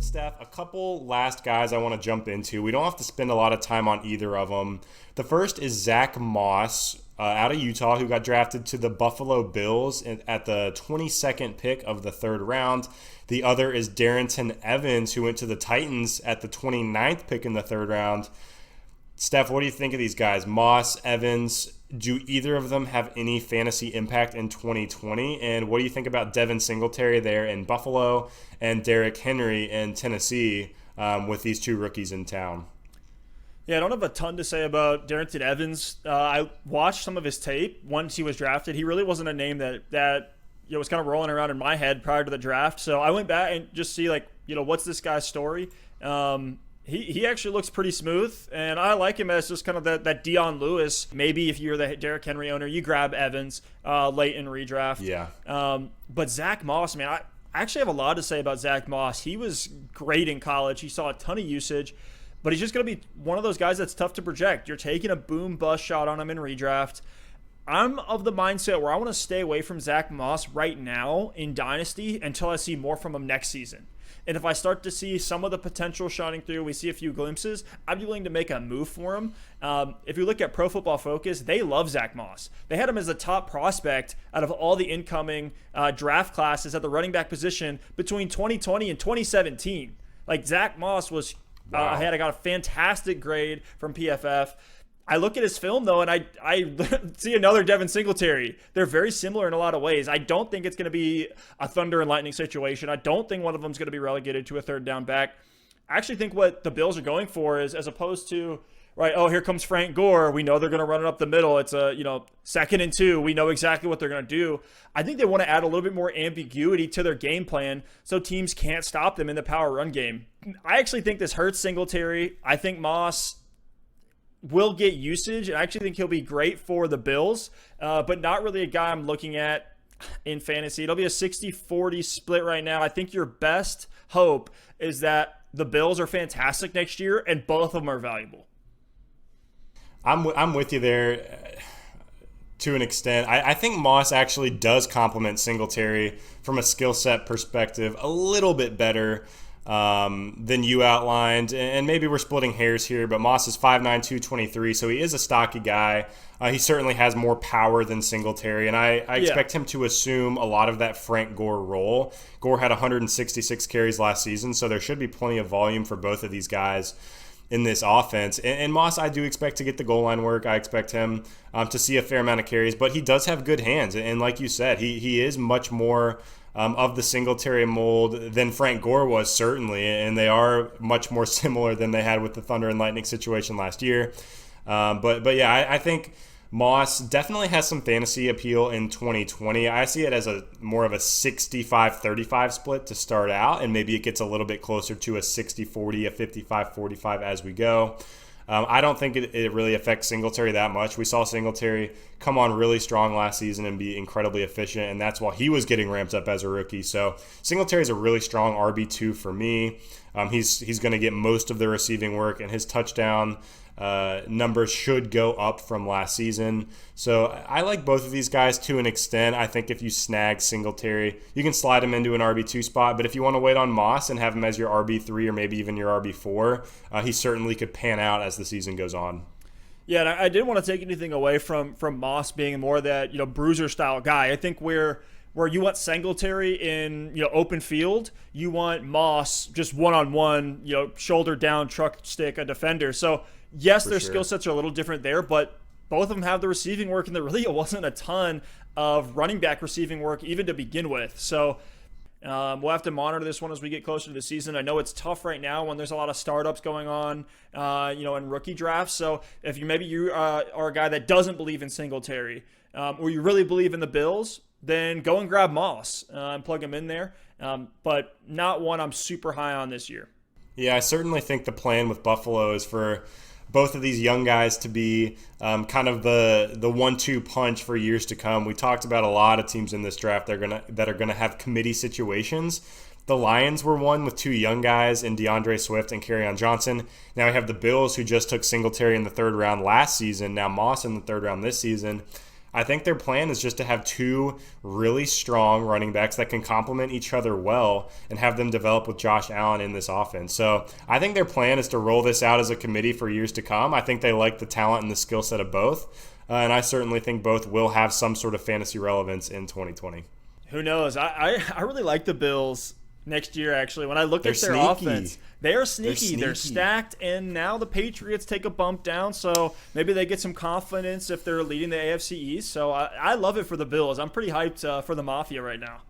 Steph, a couple last guys I want to jump into. We don't have to spend a lot of time on either of them. The first is Zack Moss out of Utah, who got drafted to the Buffalo Bills at the 22nd pick of the third round. The other is Darrynton Evans, who went to the Titans at the 29th pick in the third round. Steph, what do you think of these guys? Moss, Evans, do either of them have any fantasy impact in 2020? And what do you think about Devin Singletary there in Buffalo and Derrick Henry in Tennessee with these two rookies in town? Yeah, I don't have a ton to say about Darrynton Evans. I watched some of his tape once he was drafted. He really wasn't a name that was kind of rolling around in my head prior to the draft. So I went back and just see what's this guy's story. He actually looks pretty smooth, and I like him as just kind of that Dion Lewis. Maybe if you're the Derrick Henry owner, you grab Evans late in redraft. Yeah. But Zack Moss, man, I actually have a lot to say about Zack Moss. He was great in college. He saw a ton of usage, but he's just going to be one of those guys that's tough to project. You're taking a boom-bust shot on him in redraft. I'm of the mindset where I want to stay away from Zack Moss right now in Dynasty until I see more from him next season. And if I start to see some of the potential shining through, we see a few glimpses, I'd be willing to make a move for him. If you look at Pro Football Focus, they love Zack Moss. They had him as the top prospect out of all the incoming draft classes at the running back position between 2020 and 2017. Zack Moss was wow. I got a fantastic grade from PFF. I look at his film, though, and I see another Devin Singletary. They're very similar in a lot of ways. I don't think it's going to be a thunder and lightning situation. I don't think one of them is going to be relegated to a third down back. I actually think what the Bills are going for is, as opposed to, right, oh, here comes Frank Gore. We know they're going to run it up the middle. It's a, 2nd and 2. We know exactly what they're going to do. I think they want to add a little bit more ambiguity to their game plan so teams can't stop them in the power run game. I actually think this hurts Singletary. I think Moss will get usage. I actually think he'll be great for the Bills, but not really a guy I'm looking at in fantasy. It'll be a 60-40 split right now. I think your best hope is that the Bills are fantastic next year and both of them are valuable. I'm with you there to an extent. I think Moss actually does complement Singletary from a skill set perspective a little bit better than you outlined, and maybe we're splitting hairs here, but Moss is 5'9", 223, so he is a stocky guy. He certainly has more power than Singletary, and I expect him to assume a lot of that Frank Gore role. Gore had 166 carries last season, so there should be plenty of volume for both of these guys in this offense. And Moss, I do expect to get the goal line work. I expect him to see a fair amount of carries, but he does have good hands, and like you said, he is much more of the Singletary mold than Frank Gore was, certainly, and they are much more similar than they had with the Thunder and Lightning situation last year. But yeah, I think Moss definitely has some fantasy appeal in 2020. I see it as more of a 65-35 split to start out, and maybe it gets a little bit closer to a 60-40, a 55-45 as we go. I don't think it really affects Singletary that much. We saw Singletary come on really strong last season and be incredibly efficient, and that's while he was getting ramped up as a rookie. So Singletary is a really strong RB2 for me. He's going to get most of the receiving work, and his touchdown numbers should go up from last season. So I like both of these guys to an extent. I think if you snag Singletary, you can slide him into an RB2 spot. But if you want to wait on Moss and have him as your RB3 or maybe even your RB4, he certainly could pan out as the season goes on. Yeah, and I didn't want to take anything away from Moss being more that bruiser style guy. I think where you want Singletary in open field, you want Moss just one-on-one, shoulder down, truck stick a defender. So yes, their skill sets are a little different there, but both of them have the receiving work, and there really wasn't a ton of running back receiving work even to begin with. So we'll have to monitor this one as we get closer to the season. I know it's tough right now when there's a lot of startups going on, in rookie drafts. So if you are a guy that doesn't believe in Singletary, or you really believe in the Bills, then go and grab Moss and plug him in there. But not one I'm super high on this year. Yeah, I certainly think the plan with Buffalo is for both of these young guys to be kind of the 1-2 punch for years to come. We talked about a lot of teams in this draft that are gonna have committee situations. The Lions were one with two young guys in DeAndre Swift and Kerryon Johnson. Now we have the Bills, who just took Singletary in the third round last season. Now Moss in the third round this season. I think their plan is just to have two really strong running backs that can complement each other well and have them develop with Josh Allen in this offense. So I think their plan is to roll this out as a committee for years to come. I think they like the talent and the skill set of both. And I certainly think both will have some sort of fantasy relevance in 2020. Who knows? I really like the Bills next year, actually. When I look at their sneaky. offense, they are sneaky. They're stacked, and now the Patriots take a bump down, so maybe they get some confidence if they're leading the AFC East. So I love it for the Bills. I'm pretty hyped for the Mafia right now.